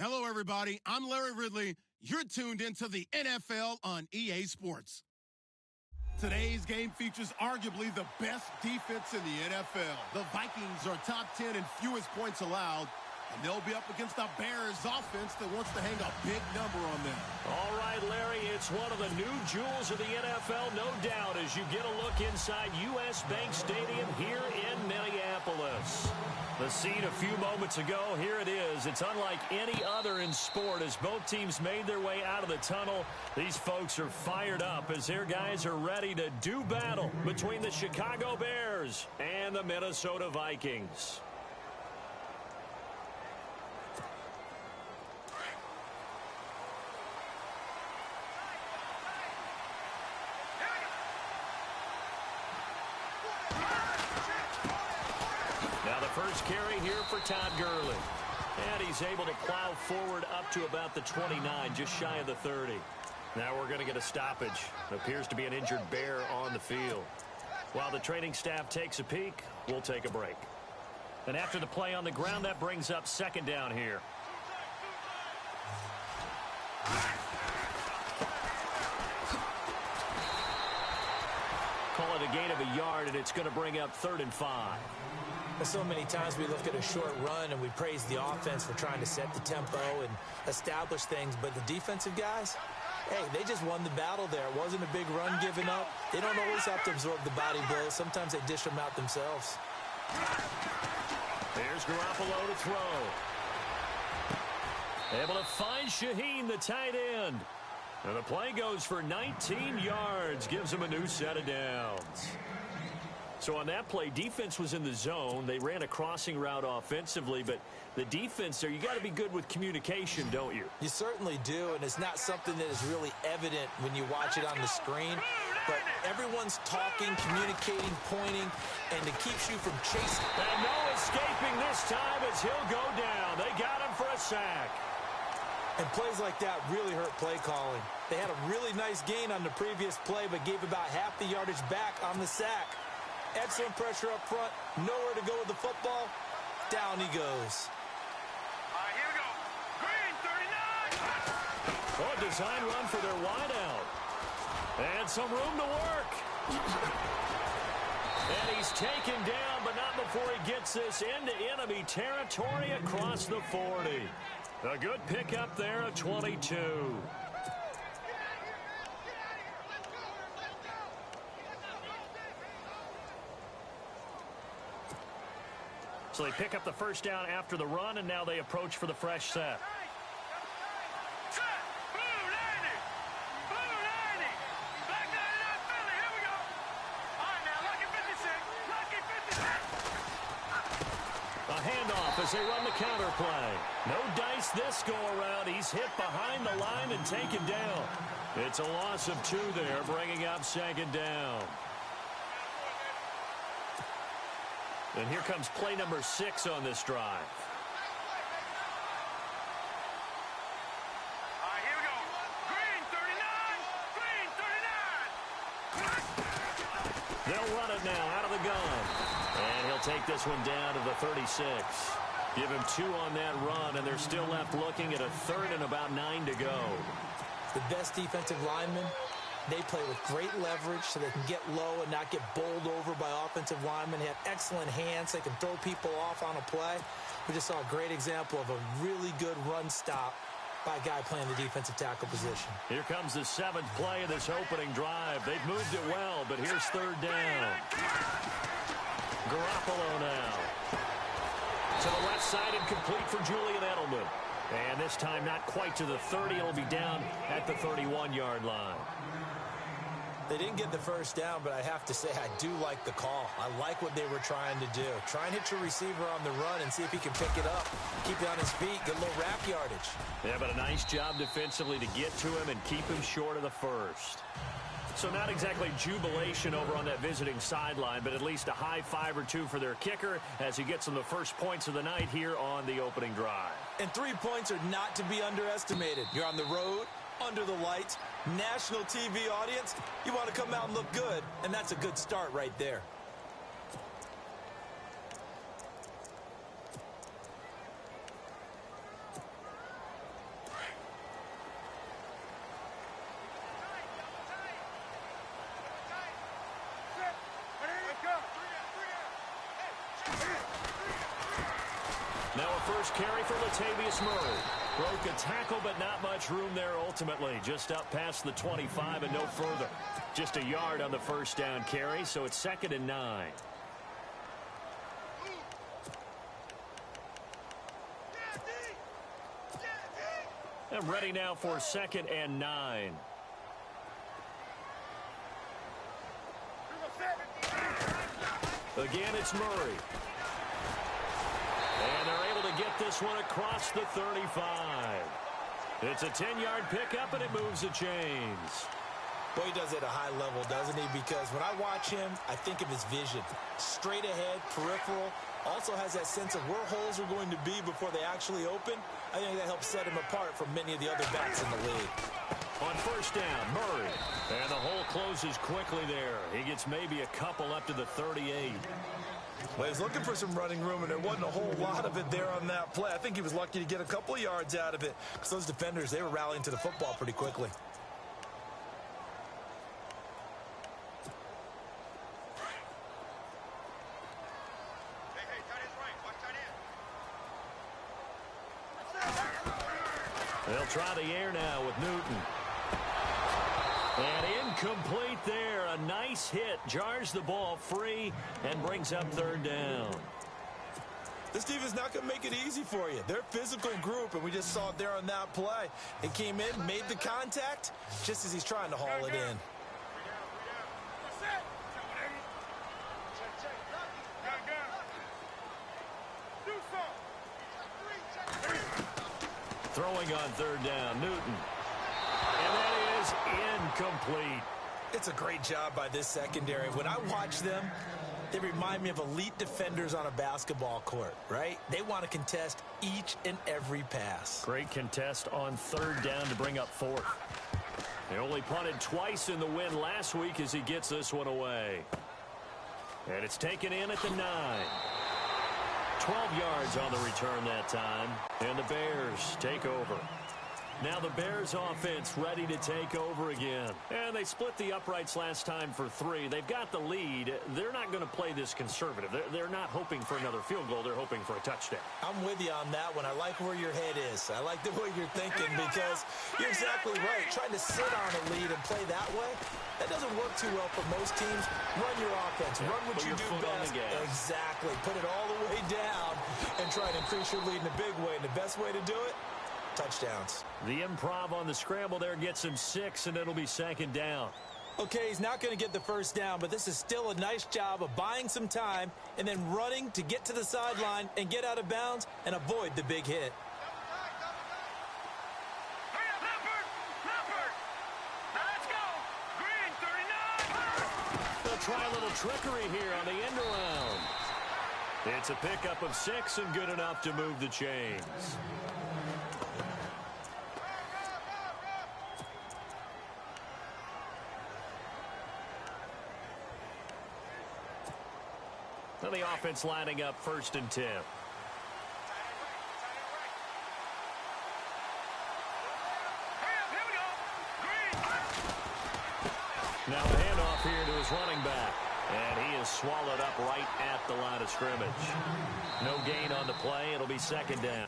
Hello, everybody. I'm Larry Ridley. You're tuned into the NFL on EA Sports. Today's game features arguably the best defense in the NFL. The Vikings are top 10 in fewest points allowed, and they'll be up against the Bears offense that wants to hang a big number on them. All right, Larry, it's one of the new jewels of the NFL, no doubt, as you get a look inside U.S. Bank Stadium here in Minneapolis. The scene a few moments ago, here it is. It's unlike any other in sport as both teams made their way out of the tunnel. These folks are fired up as their guys are ready to do battle between the Chicago Bears and the Minnesota Vikings. Now the first carry here for Todd Gurley. And he's able to plow forward up to about the 29, just shy of the 30. Now we're going to get a stoppage. Appears to be an injured Bear on the field. While the training staff takes a peek, we'll take a break. And after the play on the ground, that brings up second down here. Call it a gain of a yard, and it's going to bring up 3rd and 5. So many times we look at a short run and we praise the offense for trying to set the tempo and establish things, but the defensive guys, hey, they just won the battle there. It wasn't a big run given up. They don't always have to absorb the body blows. Sometimes they dish them out themselves. There's Garoppolo to throw. Able to find Shaheen, the tight end. And the play goes for 19 yards, gives him a new set of downs. So on that play, defense was in the zone. They ran a crossing route offensively, but the defense there, you got to be good with communication, don't you? You certainly do, and it's not something that is really evident when you watch it on the screen. But everyone's talking, communicating, pointing, and it keeps you from chasing. And no escaping this time as he'll go down. They got him for a sack. And plays like that really hurt play calling. They had a really nice gain on the previous play, but gave about half the yardage back on the sack. Excellent pressure up front. Nowhere to go with the football. Down he goes. All right, here we go. Green, 39. Oh, a design run for their wideout. And some room to work. And he's taken down, but not before he gets this into enemy territory across the 40. A good pickup there of 22. So they pick up the first down after the run, and now they approach for the fresh set. A handoff as they run the counter play. No dice this go-around. He's hit behind the line and taken down. It's a loss of 2 there, bringing up second down. And here comes play number 6 on this drive. All right, here we go. Green, 39. Green, 39. They'll run it now out of the gun. And he'll take this one down to the 36. Give him 2 on that run, and they're still left looking at a 3rd and about 9 to go. The best defensive linemen, they play with great leverage so they can get low and not get bowled over by offensive linemen. They have excellent hands. They can throw people off on a play. We just saw a great example of a really good run stop by a guy playing the defensive tackle position. Here comes the 7th play of this opening drive. They've moved it well, but here's 3rd down. Garoppolo now. To the left side and complete for Julian Edelman. And this time not quite to the 30. It'll be down at the 31-yard line. They didn't get the first down, but I have to say I do like the call. I like what they were trying to do. Try and hit your receiver on the run and see if he can pick it up. Keep it on his feet, get a little wrap yardage. Yeah, but a nice job defensively to get to him and keep him short of the first. So not exactly jubilation over on that visiting sideline, but at least a high 5 or 2 for their kicker as he gets them the first points of the night here on the opening drive. And 3 points are not to be underestimated. You're on the road, under the lights, national TV audience. You want to come out and look good, and that's a good start right there. first carry for Latavius Murray. Broke a tackle, but not much room there ultimately. Just up past the 25 and no further. Just a yard on the first down carry, so it's 2nd and 9. And ready now for 2nd and 9. Again, it's Murray. And they're able to get this one across the 35. It's a 10-yard pickup, and it moves the chains. Boy, he does it at a high level, doesn't he? Because when I watch him, I think of his vision. Straight ahead, peripheral. Also has that sense of where holes are going to be before they actually open. I think that helps set him apart from many of the other backs in the league. On first down, Murray. And the hole closes quickly there. He gets maybe a couple up to the 38. Well, he was looking for some running room, and there wasn't a whole lot of it there on that play. I think he was lucky to get a couple of yards out of it. Because those defenders, they were rallying to the football pretty quickly. They'll try the air now with Newton. And incomplete there. A nice hit. Jars the ball free and brings up 3rd down. This team is not going to make it easy for you. They're a physical group, and we just saw it there on that play. It came in, made the contact, just as he's trying to haul it in. Throwing on 3rd down, Newton. And that is incomplete. It's a great job by this secondary. When I watch them, they remind me of elite defenders on a basketball court, right? They want to contest each and every pass. Great contest on 3rd down to bring up 4th. They only punted twice in the win last week as he gets this one away. And it's taken in at the 9. 12 yards on the return that time. And the Bears take over. Now the Bears offense ready to take over again. And they split the uprights last time for 3. They've got the lead. They're not going to play this conservative. They're not hoping for another field goal. They're hoping for a touchdown. I'm with you on that one. I like where your head is. I like the way you're thinking because you're exactly right. Trying to sit on a lead and play that way, that doesn't work too well for most teams. Run your offense. Run what you do best. Exactly. Put it all the way down and try to increase your lead in a big way. And the best way to do it, touchdowns. The improv on the scramble there gets him 6, and it'll be 2nd down. Okay, he's not going to get the first down, but this is still a nice job of buying some time and then running to get to the sideline and get out of bounds and avoid the big hit. They'll try a little trickery here on the end around. It's a pickup of 6 and good enough to move the chains. Now the offense lining up 1st and 10. Now a handoff here to his running back. And he is swallowed up right at the line of scrimmage. No gain on the play. It'll be 2nd down.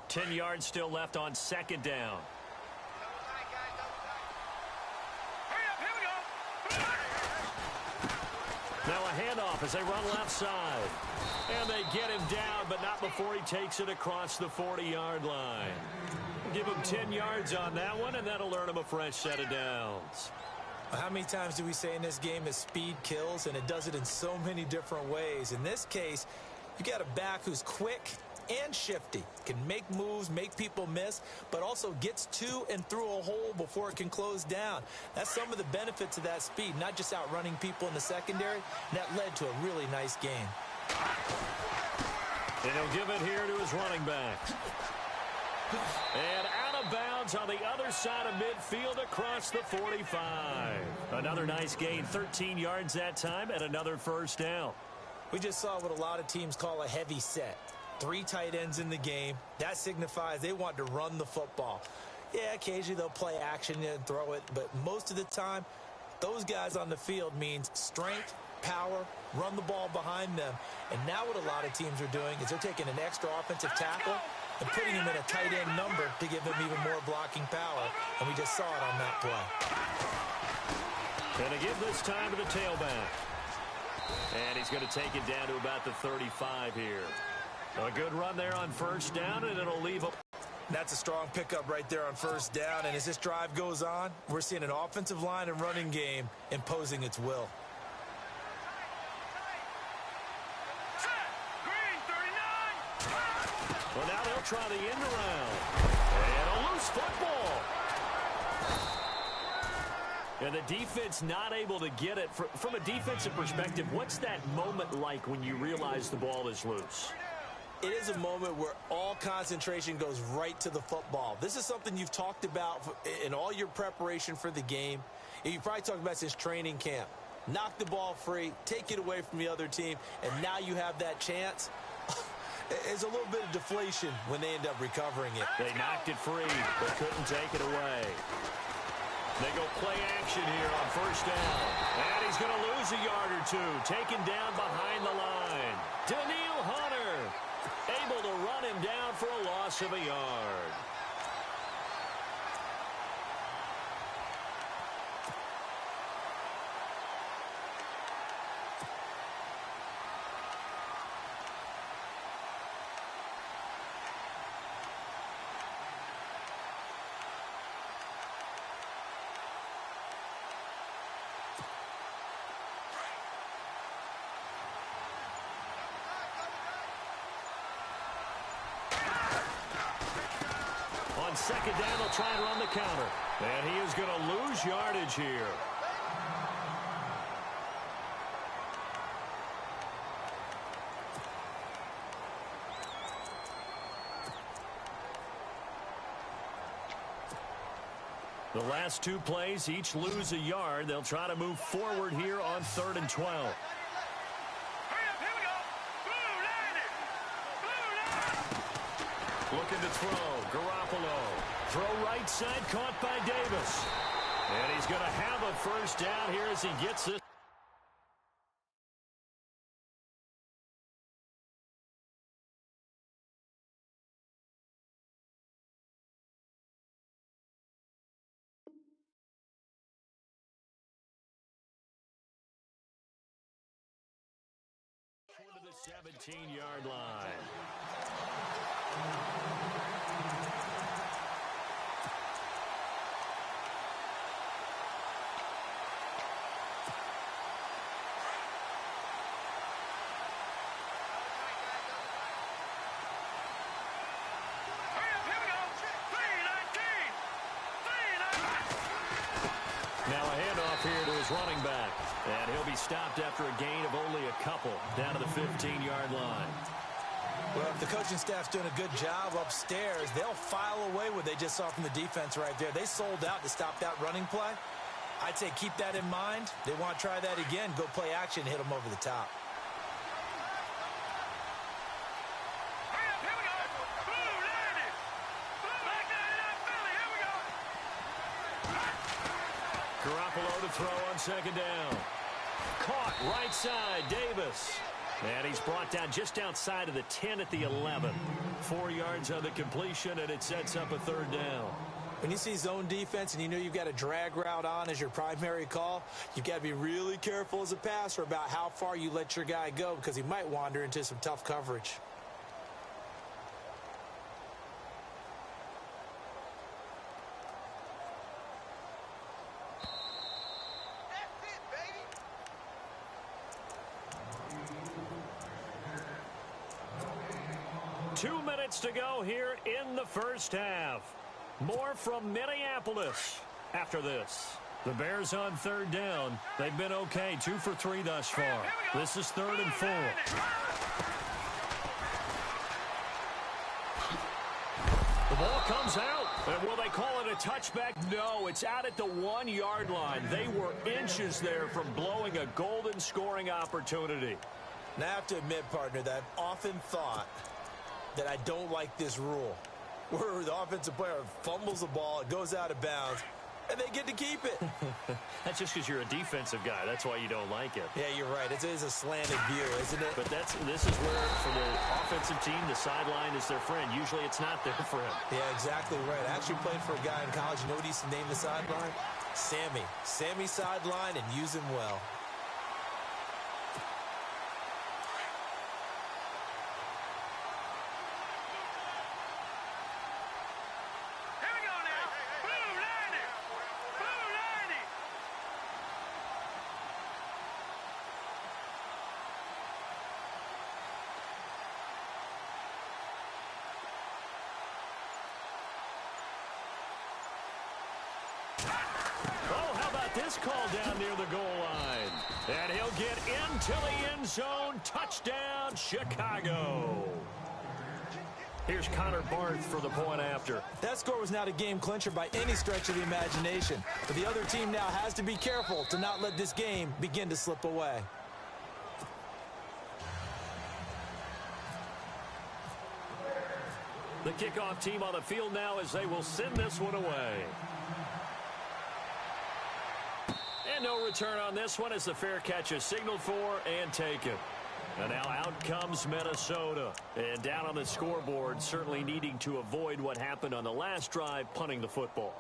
Ten yards still left on 2nd down. Now a handoff as they run left side. And they get him down, but not before he takes it across the 40-yard line. Give him 10 yards on that one, and that'll earn him a fresh set of downs. How many times do we say in this game is speed kills, and it does it in so many different ways. In this case, you got a back who's quick and shifty, can make moves, make people miss, but also gets to and through a hole before it can close down. That's some of the benefits of that speed, not just outrunning people in the secondary. And that led to a really nice game. And he'll give it here to his running back. And out of bounds on the other side of midfield across the 45. Another nice gain, 13 yards that time, and another first down. We just saw what a lot of teams call a heavy set. 3 tight ends in the game. That signifies they want to run the football. Yeah, occasionally they'll play action and throw it, but most of the time, those guys on the field means strength, power, run the ball behind them. And now what a lot of teams are doing is they're taking an extra offensive tackle and putting him in a tight end number to give him even more blocking power. And we just saw it on that play. And to give this time to the tailback. And he's going to take it down to about the 35 here. A good run there on first down, and it'll leave him. That's a strong pickup right there on first down. And as this drive goes on, we're seeing an offensive line and running game imposing its will. Well, now they'll try the end around. And a loose football. And the defense not able to get it. From a defensive perspective, what's that moment like when you realize the ball is loose? It is a moment where all concentration goes right to the football. This is something you've talked about in all your preparation for the game. And you probably talked about since training camp. Knock the ball free, take it away from the other team, and now you have that chance. It's a little bit of deflation when they end up recovering it. They knocked it free, but couldn't take it away. They go play action here on first down. And he's going to lose a yard or two. Taken down behind the line. Daniil Hunter able to run him down for a loss of a yard. Second down, they'll try and run the counter. And he is going to lose yardage here. The last 2 plays each lose a yard. They'll try to move forward here on 3rd and 12. Looking to throw. Garoppolo. Throw right side, caught by Davis. And he's going to have a first down here as he gets it. To the 17-yard line. Now a handoff here to his running back. And he'll be stopped after a gain of only a couple down to the 15-yard line. Well, if the coaching staff's doing a good job upstairs, they'll file away what they just saw from the defense right there. They sold out to stop that running play. I'd say keep that in mind. They want to try that again, go play action, hit them over the top. Garoppolo to throw on second down. Caught right side, Davis. And he's brought down just outside of the 10 at the 11. 4 yards on the completion, and it sets up a 3rd down. When you see zone defense and you know you've got a drag route on as your primary call, you've got to be really careful as a passer about how far you let your guy go because he might wander into some tough coverage. That's it, baby. 2 minutes to go here in the first half. More from Minneapolis after this. The Bears on third down. They've been okay, 2 for 3 thus far. This is 3rd and 4. The ball comes out. And will they call it a touchback? No, it's out at the 1-yard line. They were inches there from blowing a golden scoring opportunity. Now, I have to admit, partner, that I've often thought that I don't like this rule, where the offensive player fumbles the ball, it goes out of bounds, and they get to keep it. That's just because you're a defensive guy. That's why you don't like it. Yeah, you're right. It is a slanted view, isn't it? But this is where, for the offensive team, the sideline is their friend. Usually it's not there for him. Yeah, exactly right. I actually played for a guy in college. You know what he used to name the sideline? Sammy. Sammy sideline, and use him well. Here we go now. Blue 90. Blue 90. Oh, how about this call down near the goal line? And he'll get into the end zone. Touchdown, Chicago. Here's Connor Barth for the point after. That score was not a game clincher by any stretch of the imagination. But the other team now has to be careful to not let this game begin to slip away. The kickoff team on the field now as they will send this one away. And no return on this one as the fair catch is signaled for and taken. And now out comes Minnesota. And down on the scoreboard, certainly needing to avoid what happened on the last drive, punting the football.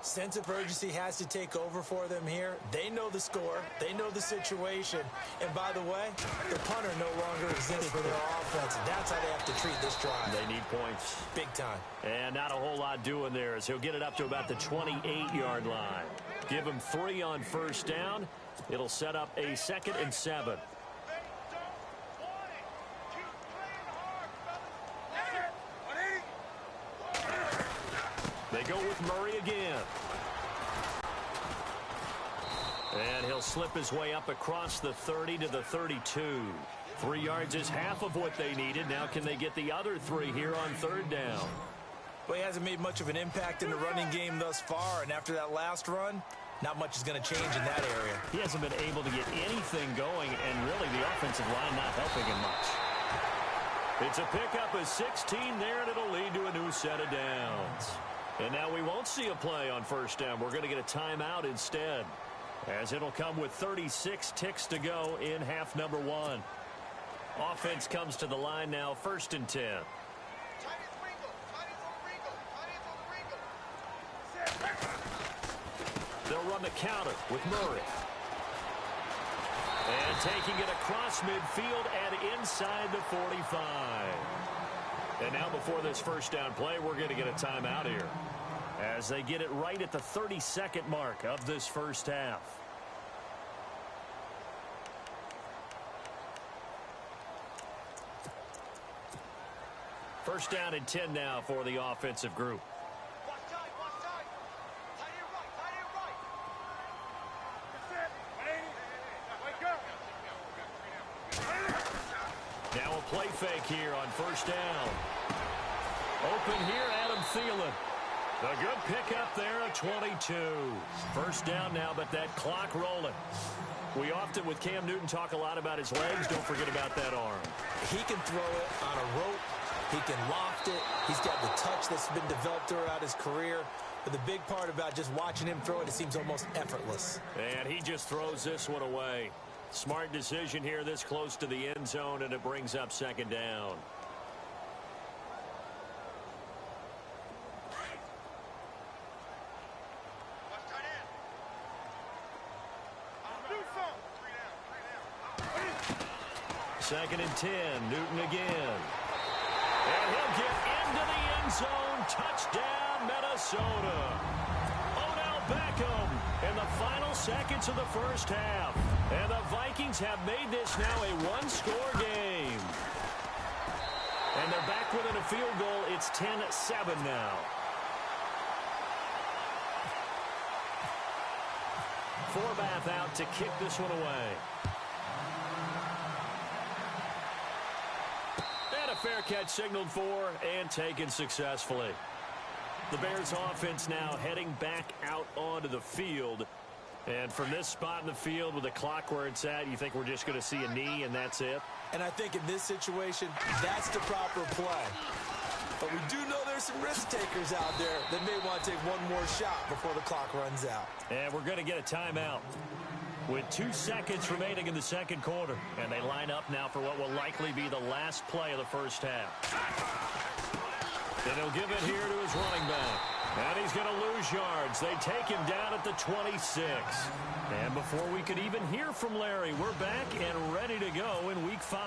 Sense of urgency has to take over for them here. They know the score. They know the situation. And by the way, the punter no longer exists for their offense. That's how they have to treat this drive. They need points. Big time. And not a whole lot doing there as he'll get it up to about the 28-yard line. Give him 3 on first down. It'll set up a 2nd and 7. They go with Murray again. And he'll slip his way up across the 30 to the 32. 3 yards is half of what they needed. Now can they get the other 3 here on third down? Well, he hasn't made much of an impact in the running game thus far. And after that last run, not much is going to change in that area. He hasn't been able to get anything going, and really the offensive line not helping him much. It's a pickup of 16 there, and it'll lead to a new set of downs. And now we won't see a play on first down. We're going to get a timeout instead, as it'll come with 36 ticks to go in half number 1. Offense comes to the line now, 1st and 10. They'll run the counter with Murray. And taking it across midfield and inside the 45. And now before this first down play, we're going to get a timeout here, as they get it right at the 32nd mark of this first half. First down and 10 now for the offensive group. Now a play fake here on first down. Open here, Adam Thielen. A good pickup there at 22. First down now, but that clock rolling. We often, with Cam Newton, talk a lot about his legs. Don't forget about that arm. He can throw it on a rope. He can loft it. He's got the touch that's been developed throughout his career. But the big part about just watching him throw it, it seems almost effortless. And he just throws this one away. Smart decision here this close to the end zone, and it brings up 2nd down. 2nd and 10. Newton again. And he'll get into the end zone. Touchdown, Minnesota. Odell Beckham in the final seconds of the first half. And the Vikings have made this now a one-score game. And they're back within a field goal. It's 10-7 now. Forbath out to kick this one away. And a fair catch signaled for and taken successfully. The Bears offense now heading back out onto the field. And from this spot in the field with the clock where it's at, you think we're just going to see a knee and that's it? And I think in this situation, that's the proper play. But we do know there's some risk takers out there that may want to take one more shot before the clock runs out. And we're going to get a timeout with 2 seconds remaining in the second quarter. And they line up now for what will likely be the last play of the first half. And he'll give it here to his running back. And he's going to lose yards. They take him down at the 26. And before we could even hear from Larry, we're back and ready to go in Week 5.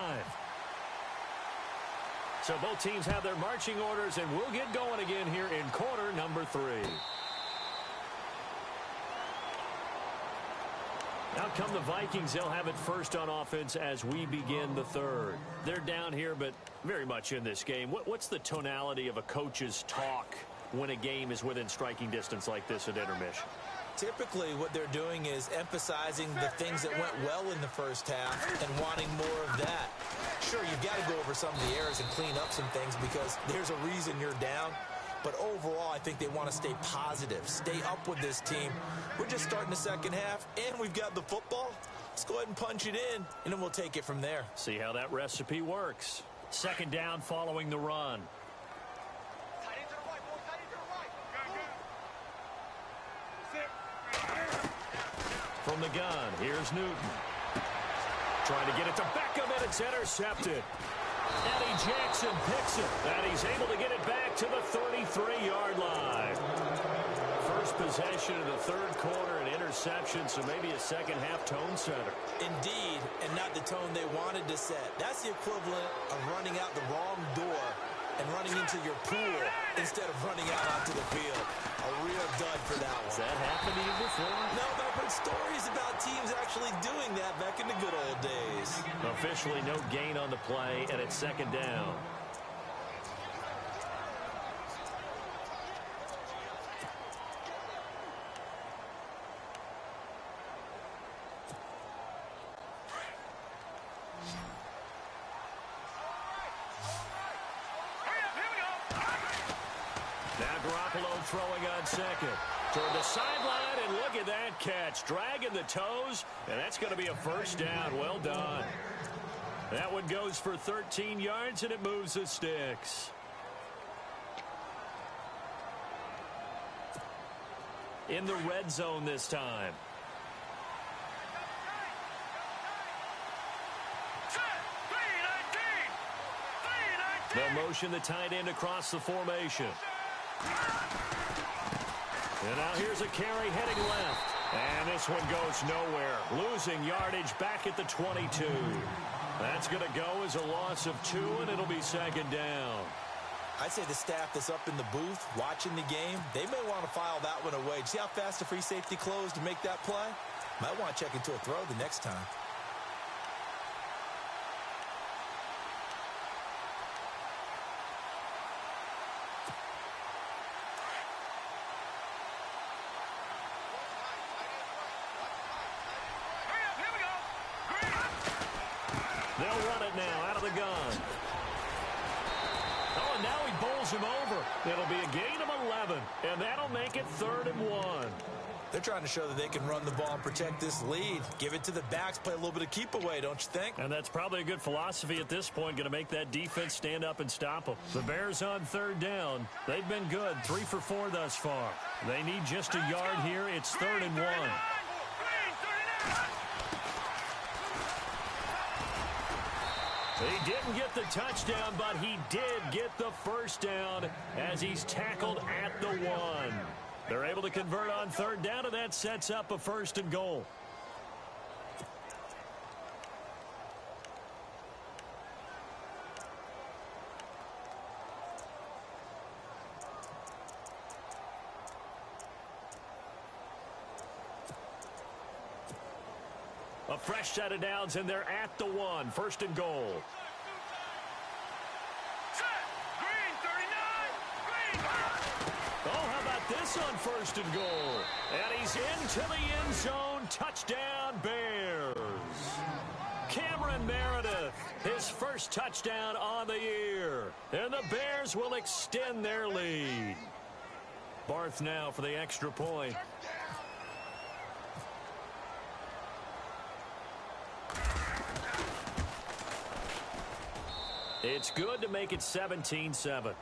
So both teams have their marching orders, and we'll get going again here in quarter number 3. Out come the Vikings. They'll have it first on offense as we begin the third. They're down here, but very much in this game. What's the tonality of a coach's talk when a game is within striking distance like this at intermission? Typically, what they're doing is emphasizing the things that went well in the first half and wanting more of that. Sure, you've got to go over some of the errors and clean up some things because there's a reason you're down. But overall, I think they want to stay positive, stay up with this team. We're just starting the second half, and we've got the football. Let's go ahead and punch it in, and then we'll take it from there. See how that recipe works. Second down following the run. From the gun, here's Newton. Trying to get it to Beckham, and it's intercepted. Eddie Jackson picks it, and he's able to get it back to the 33-yard line. First possession of the third quarter, an interception, so maybe a second-half tone setter. Indeed, and not the tone they wanted to set. That's the equivalent of running out the wrong door and running into your pool instead of running out onto the field. A real dud for that one. Has that happened to you before? No, but I've heard stories about teams actually doing that back in the good old days. Officially no gain on the play, and it's second down. Throwing on second. Toward the sideline, and look at that catch. Dragging the toes, and that's going to be a first down. Well done. That one goes for 13 yards, and it moves the sticks. In the red zone this time. They'll motion the tight end across the formation. And now here's a carry heading left. And this one goes nowhere. Losing yardage back at the 22. That's going to go as a loss of 2, and it'll be second down. I'd say the staff that's up in the booth watching the game, they may want to file that one away. See how fast the free safety closed to make that play? Might want to check into a throw the next time. They'll run it now out of the gun. Oh, and now he bowls him over. It'll be a gain of 11, and that'll make it 3rd and 1. They're trying to show that they can run the ball and protect this lead. Give it to the backs, play a little bit of keep away, don't you think? And that's probably a good philosophy at this point, going to make that defense stand up and stop them. The Bears on 3rd down. They've been good, 3 for 4 thus far. They need just a yard here. It's 3rd and 1. He didn't get the touchdown, but he did get the first down as he's tackled at the 1. They're able to convert on 3rd down, and that sets up a 1st and goal. A fresh set of downs, and they're at the 1. First and goal. Oh, how about this on first and goal? And he's into the end zone. Touchdown, Bears. Cameron Meredith, his first touchdown on the year. And the Bears will extend their lead. Barth now for the extra point. It's good to make it 17-7.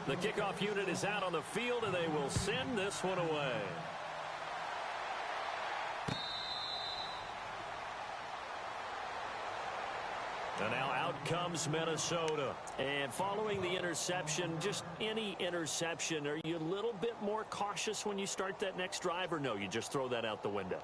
The kickoff unit is out on the field, and they will send this one away. And now out comes Minnesota. And following the interception, just any interception, are you a little bit more cautious when you start that next drive, or no, you just throw that out the window?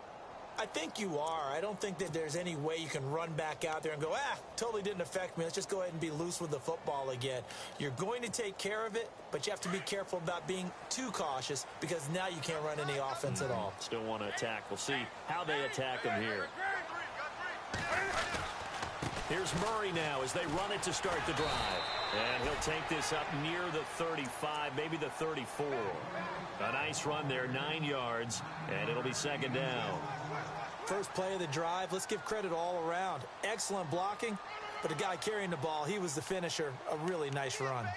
I think you are. I don't think that there's any way you can run back out there and go, totally didn't affect me. Let's just go ahead and be loose with the football again. You're going to take care of it, but you have to be careful about being too cautious because now you can't run any offense at all. Still want to attack. We'll see how they attack them here. Here's Murray now as they run it to start the drive. And he'll take this up near the 35, maybe the 34. A nice run there, 9 yards, and it'll be second down. First play of the drive, let's give credit all around. Excellent blocking, but the guy carrying the ball, he was the finisher. A really nice run.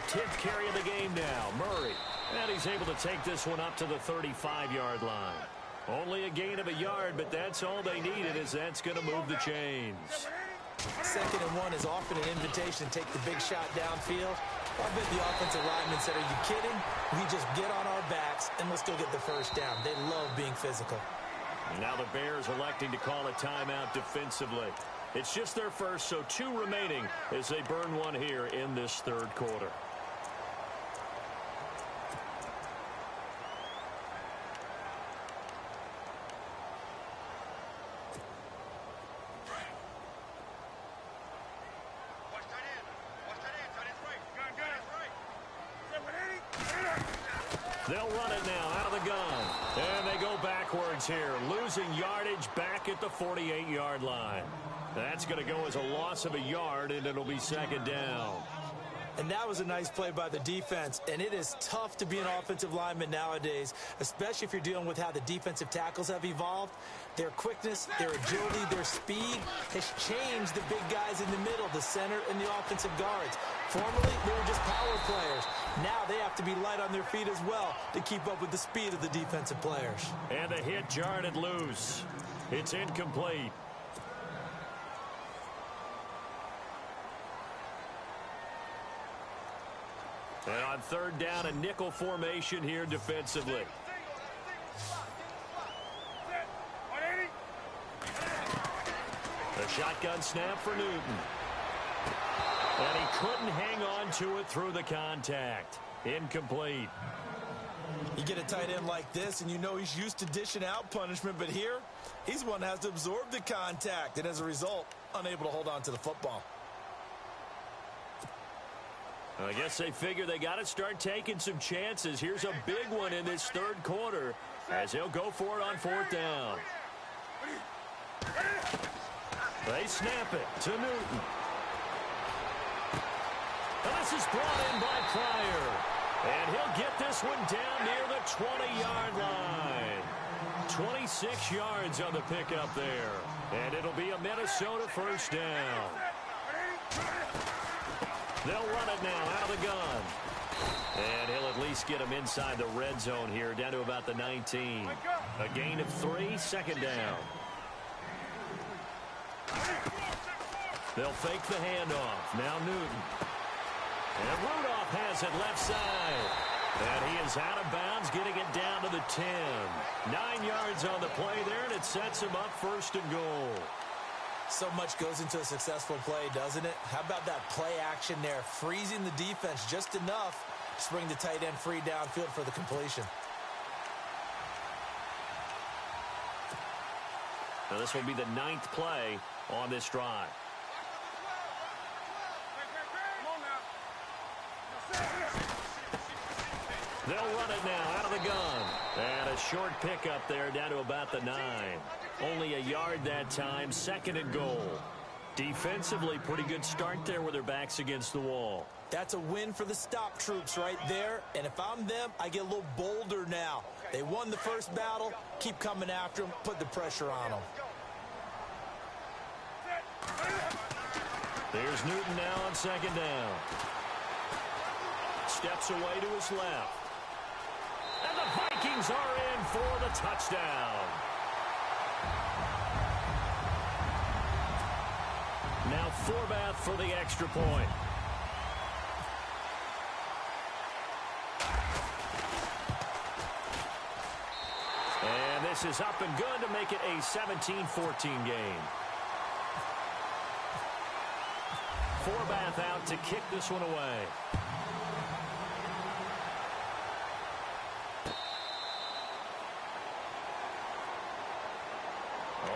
Tenth carry of the game now, Murray. And he's able to take this one up to the 35-yard line. Only a gain of a yard, but that's all they needed, as that's going to move the chains. 2nd and 1 is often an invitation to take the big shot downfield. I bet the offensive lineman said, are you kidding? We just get on our backs and let's go get the first down. They love being physical. Now the Bears electing to call a timeout defensively. It's just their first, so 2 remaining as they burn one here in this third quarter. They'll run it now out of the gun. And they go backwards here, losing yardage back at the 48-yard line. That's going to go as a loss of a yard, and it'll be second down. And that was a nice play by the defense. And it is tough to be an offensive lineman nowadays, especially if you're dealing with how the defensive tackles have evolved. Their quickness, their agility, their speed has changed the big guys in the middle, the center, and the offensive guards. Formerly, they were just power players. Now they have to be light on their feet as well to keep up with the speed of the defensive players. And the hit jarred it loose. It's incomplete. And on third down, a nickel formation here defensively. A shotgun snap for Newton. And he couldn't hang on to it through the contact. Incomplete. You get a tight end like this, and you know he's used to dishing out punishment, but here, he's one that has to absorb the contact, and as a result, unable to hold on to the football. I guess they figure they got to start taking some chances. Here's a big one in this third quarter as he'll go for it on fourth down. They snap it to Newton. And this is brought in by Pryor. And he'll get this one down near the 20-yard line. 26 yards on the pickup there. And it'll be a Minnesota first down. They'll run it now out of the gun. And he'll at least get him inside the red zone here, down to about the 19. A gain of 3, second down. They'll fake the handoff. Now Newton. And Rudolph has it left side. And he is out of bounds, getting it down to the 10. 9 yards on the play there, and it sets him up first and goal. So much goes into a successful play, doesn't it? How about that play action there, freezing the defense just enough to bring the tight end free downfield for the completion. Now this will be the 9th play on this drive. They'll run it now out of the gun. And a short pickup there down to about the 9. Only a yard that time, 2nd and goal. Defensively, pretty good start there with their backs against the wall. That's a win for the stop troops right there. And if I'm them, I get a little bolder now. They won the first battle. Keep coming after them. Put the pressure on them. There's Newton now on 2nd down. Steps away to his left. And the Vikings are in for the touchdown. Now Forbath for the extra point. And this is up and good to make it a 17-14 game. Forbath out to kick this one away.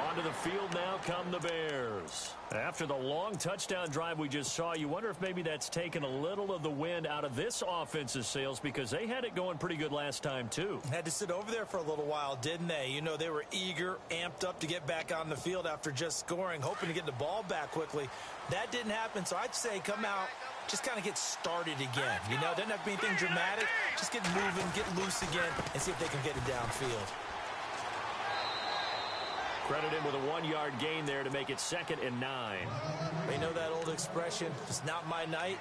Onto the field now come the Bears. After the long touchdown drive we just saw, you wonder if maybe that's taken a little of the wind out of this offense's sails because they had it going pretty good last time too. Had to sit over there for a little while, didn't they? You know, they were eager, amped up to get back on the field after just scoring, hoping to get the ball back quickly. That didn't happen, so I'd say come out, just kind of get started again. You know, doesn't have to be anything dramatic. Just get moving, get loose again, and see if they can get it downfield. Credit him with a 1-yard gain there to make it 2nd and 9. You know that old expression, it's not my night.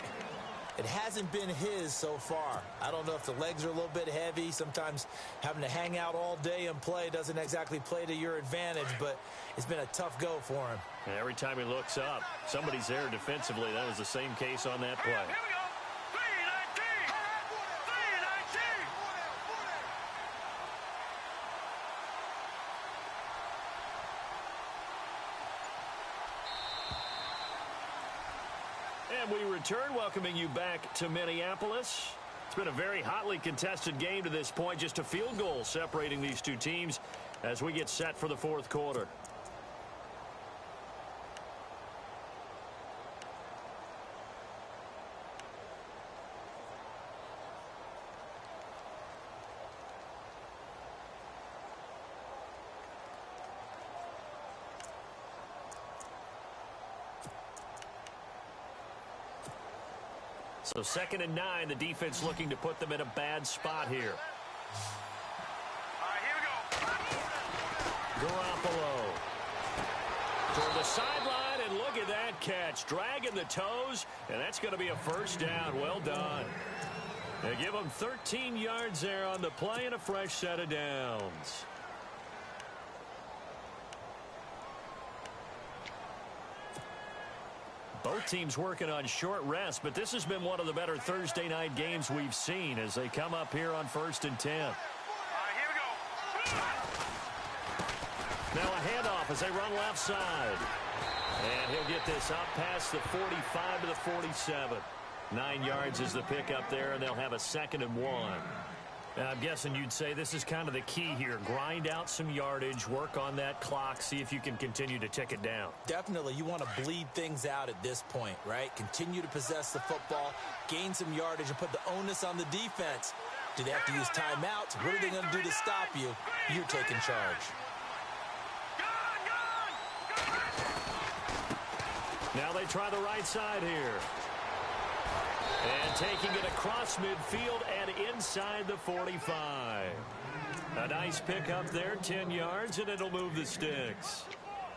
It hasn't been his so far. I don't know if the legs are a little bit heavy. Sometimes having to hang out all day and play doesn't exactly play to your advantage, but it's been a tough go for him. And every time he looks up, somebody's there defensively. That was the same case on that play. Here we go. 319. 319. And we return, welcoming you back to Minneapolis. It's been a very hotly contested game to this point. Just a field goal separating these two teams as we get set for the 4th quarter. So 2nd and 9, the defense looking to put them in a bad spot here. All right, here we go. Garoppolo toward the sideline, and look at that catch. Dragging the toes, and that's going to be a 1st down. Well done. They give them 13 yards there on the play and a fresh set of downs. Both teams working on short rest, but this has been one of the better Thursday night games we've seen as they come up here on 1st and 10. All right, here we go. Now a handoff as they run left side. And he'll get this up past the 45 to the 47. 9 yards is the pickup there, and they'll have a 2nd and 1. I'm guessing you'd say this is kind of the key here. Grind out some yardage, work on that clock, see if you can continue to tick it down. Definitely. You want to bleed things out at this point, right? Continue to possess the football, gain some yardage, and put the onus on the defense. Do they have to use timeouts? What are they going to do to stop you? You're taking charge. Now they try the right side here. And taking it across midfield and inside the 45. A nice pickup there, 10 yards, and it'll move the sticks.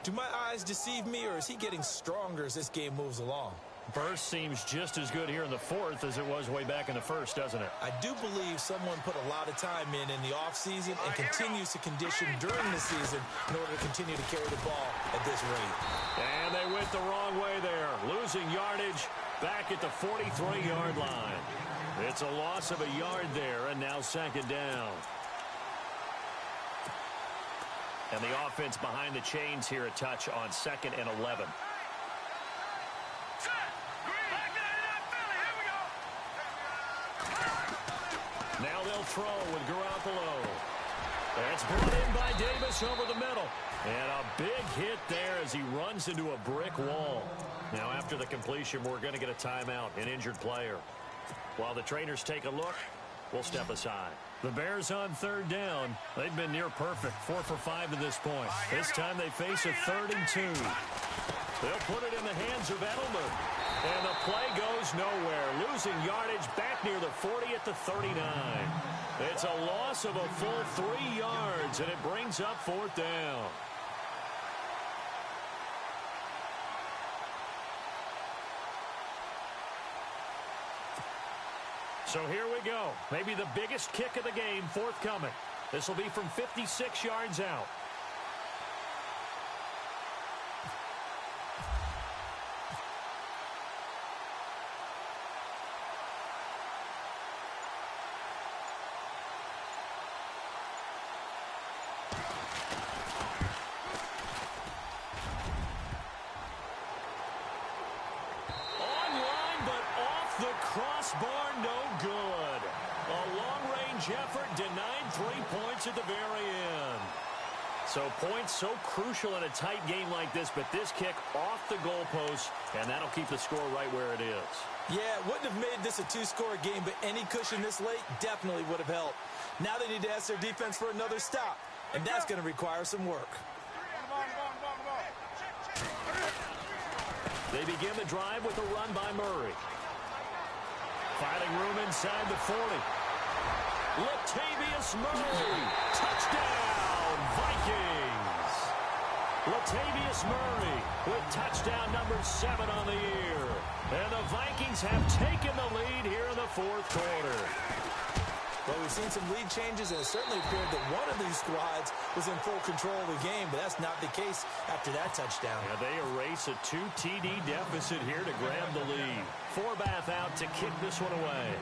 Do my eyes deceive me, or is he getting stronger as this game moves along? Burst seems just as good here in the 4th as it was way back in the 1st, doesn't it? I do believe someone put a lot of time in the offseason and continues to condition during the season in order to continue to carry the ball at this rate. And they went the wrong way there, losing yardage back at the 43-yard line. It's a loss of a yard there, and now 2nd down. And the offense behind the chains here, a touch on 2nd and 11. Now they'll throw with Garoppolo. That's brought in by Davis over the middle. And a big hit there as he runs into a brick wall. Now, after the completion, we're going to get a timeout, an injured player. While the trainers take a look, we'll step aside. The Bears on third down. They've been near perfect, 4 for 5 to this point. This time they face a 3rd and 2. They'll put it in the hands of Edelman. And the play goes nowhere. Losing yardage back near the 40 at the 39. It's a loss of a full 3 yards, and it brings up 4th down. So here we go. Maybe the biggest kick of the game forthcoming. This will be from 56 yards out. Crossbar no good. A long-range effort denied 3 points at the very end. So points so crucial in a tight game like this, but this kick off the goalpost, and that'll keep the score right where it is. Yeah, it wouldn't have made this a 2-score game, but any cushion this late definitely would have helped. Now they need to ask their defense for another stop, and that's going to require some work. They begin the drive with a run by Murray. Finding room inside the 40. Latavius Murray. Touchdown, Vikings. Latavius Murray with touchdown number 7 on the year. And the Vikings have taken the lead here in the 4th quarter. Well, we've seen some lead changes, and it certainly appeared that one of these squads was in full control of the game, but that's not the case after that touchdown. Yeah, they erase a 2 TD deficit here to grab the lead. Forbath out to kick this one away.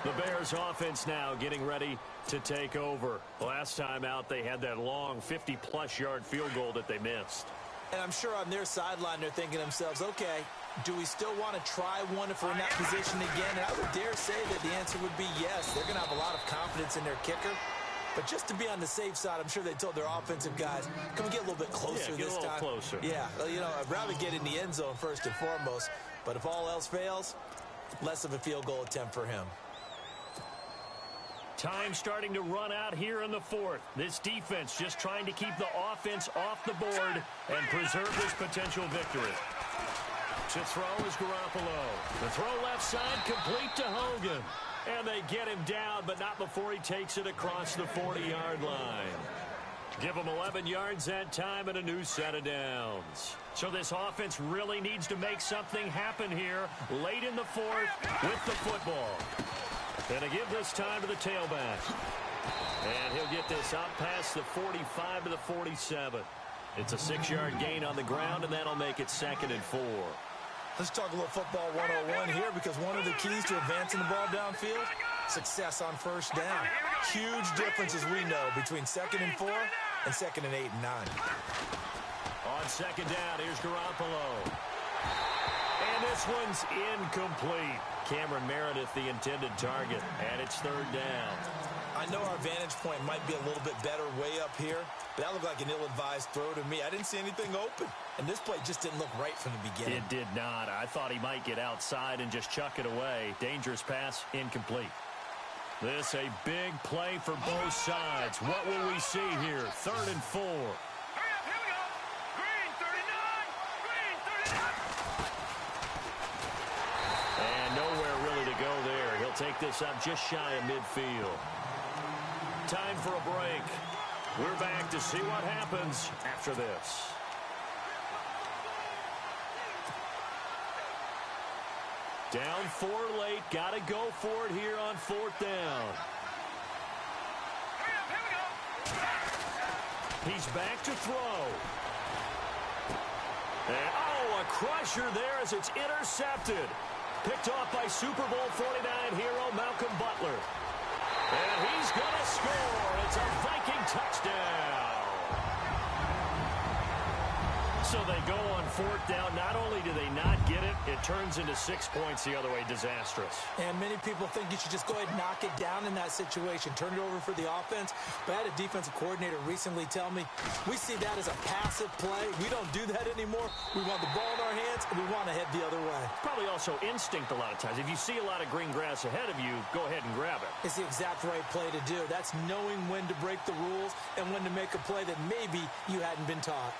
The Bears offense now getting ready to take over. Last time out, they had that long 50-plus yard field goal that they missed. And I'm sure on their sideline they're thinking to themselves, okay, do we still want to try one if we're in that position again? And I would dare say that the answer would be yes. They're going to have a lot of confidence in their kicker. But just to be on the safe side, I'm sure they told their offensive guys, can we get a little bit closer this time? Get a little closer. Yeah, you know, I'd rather get in the end zone first and foremost. But if all else fails, less of a field goal attempt for him. Time starting to run out here in the 4th. This defense just trying to keep the offense off the board and preserve this potential victory. To throw is Garoppolo. The throw left side complete to Hogan. And they get him down, but not before he takes it across the 40-yard line. Give him 11 yards that time and a new set of downs. So this offense really needs to make something happen here late in the 4th with the football. And to give this time to the tailback. And he'll get this up past the 45 to the 47. It's a 6-yard gain on the ground, and that'll make it 2nd and 4. Let's talk a little football 101 here, because one of the keys to advancing the ball downfield, success on first down. Huge difference, as we know, between 2nd and 4 and 2nd and 8 and 9. On 2nd down, here's Garoppolo. And this one's incomplete. Cameron Meredith, the intended target, and it's 3rd down. I know our vantage point might be a little bit better way up here, but that looked like an ill-advised throw to me. I didn't see anything open, and this play just didn't look right from the beginning. It did not. I thought he might get outside and just chuck it away. Dangerous pass, incomplete. This a big play for both sides. What will we see here? 3rd and 4. Hurry up, here we go. Green 39. Green 39. And nowhere really to go there. He'll take this up just shy of midfield. Time for a break. We're back to see what happens after this. Down 4 late. Got to go for it here on 4th down. Hurry up, here we go. He's back to throw. And, oh, a crusher there as it's intercepted. Picked off by Super Bowl 49 hero Malcolm Butler. And he's going to score. It's a Viking touchdown. So So they go on 4th down. Not only do they not get it, it turns into 6 points the other way. Disastrous. And many people think you should just go ahead and knock it down in that situation. Turn it over for the offense. But I had a defensive coordinator recently tell me, we see that as a passive play. We don't do that anymore. We want the ball in our hands, and we want to head the other way. Probably also instinct a lot of times. If you see a lot of green grass ahead of you, go ahead and grab it. It's the exact right play to do. That's knowing when to break the rules and when to make a play that maybe you hadn't been taught.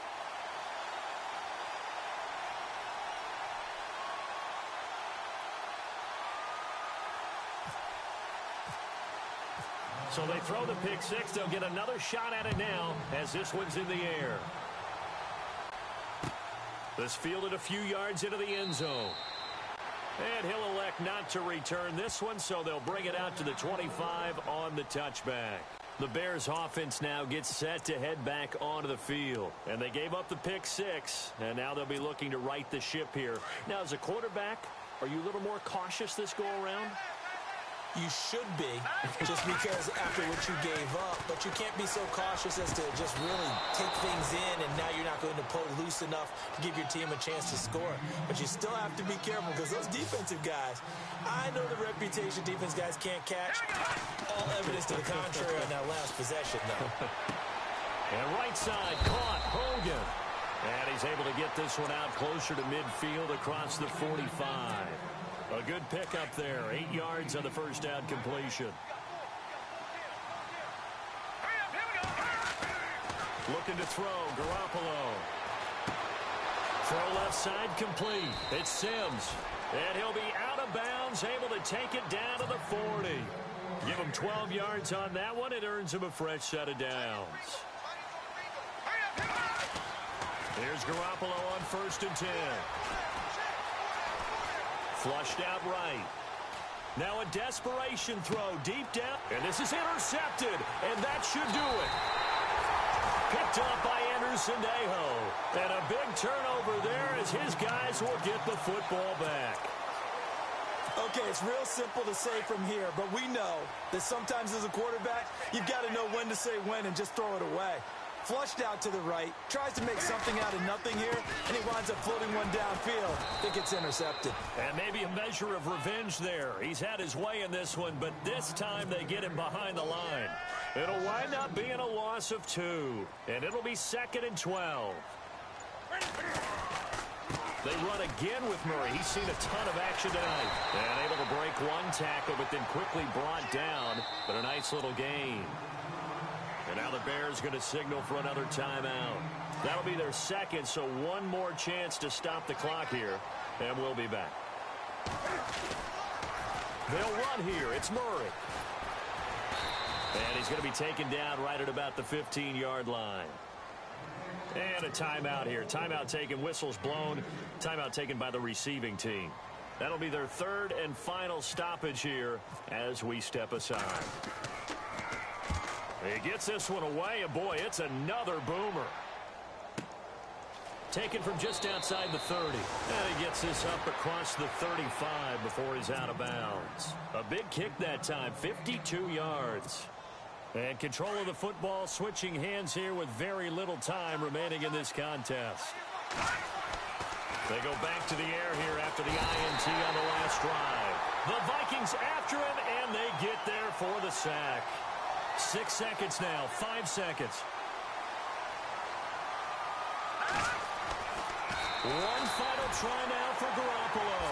So they throw the pick six. They'll get another shot at it now as this one's in the air. This fielded a few yards into the end zone. And he'll elect not to return this one, so they'll bring it out to the 25 on the touchback. The Bears offense now gets set to head back onto the field. And they gave up the pick six, and now they'll be looking to right the ship here. Now, as a quarterback, are you a little more cautious this go-around? You should be, just because after what you gave up. But you can't be so cautious as to just really take things in, and now you're not going to pull loose enough to give your team a chance to score. But you still have to be careful because those defensive guys, I know the reputation defense guys can't catch. All evidence to the contrary on that last possession, though. And right side caught Hogan. And he's able to get this one out closer to midfield across the 45. A good pickup there. 8 yards on the first down completion. Looking to throw. Garoppolo. Throw left side complete. It's Sims. And he'll be out of bounds, able to take it down to the 40. Give him 12 yards on that one. It earns him a fresh set of downs. Here's Garoppolo on 1st and 10. Flushed out right. Now a desperation throw deep down. And this is intercepted. And that should do it. Picked up by Anderson-Dejo. And a big turnover there as his guys will get the football back. Okay, it's real simple to say from here, but we know that sometimes as a quarterback, you've got to know when to say when and just throw it away. Flushed out to the right, tries to make something out of nothing here, and he winds up floating one downfield that gets intercepted. And maybe a measure of revenge there. He's had his way in this one, but this time they get him behind the line. It'll wind up being a loss of 2, and it'll be 2nd and 12. They run again with Murray. He's seen a ton of action tonight. And able to break one tackle, but then quickly brought down. But a nice little gain. And now the Bears going to signal for another timeout. That'll be their second, so one more chance to stop the clock here. And we'll be back. They'll run here. It's Murray. And he's going to be taken down right at about the 15-yard line. And a timeout here. Timeout taken, whistles blown. Timeout taken by the receiving team. That'll be their 3rd and final stoppage here as we step aside. He gets this one away, and boy, it's another boomer. Taken from just outside the 30. And he gets this up across the 35 before he's out of bounds. A big kick that time, 52 yards. And control of the football switching hands here with very little time remaining in this contest. They go back to the air here after the INT on the last drive. The Vikings after him, and they get there for the sack. 6 seconds now, 5 seconds. One final try now for Garoppolo.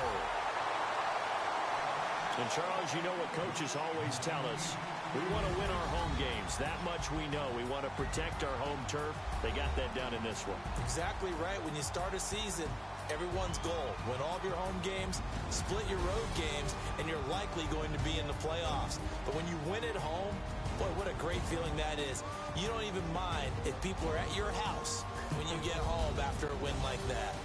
And Charles, you know what coaches always tell us. We want to win our home games. That much we know. We want to protect our home turf. They got that done in this one. Exactly right. When you start a season, everyone's goal, win all of your home games, split your road games, and you're likely going to be in the playoffs. But when you win at home, boy, what a great feeling that is. You don't even mind if people are at your house when you get home after a win like that.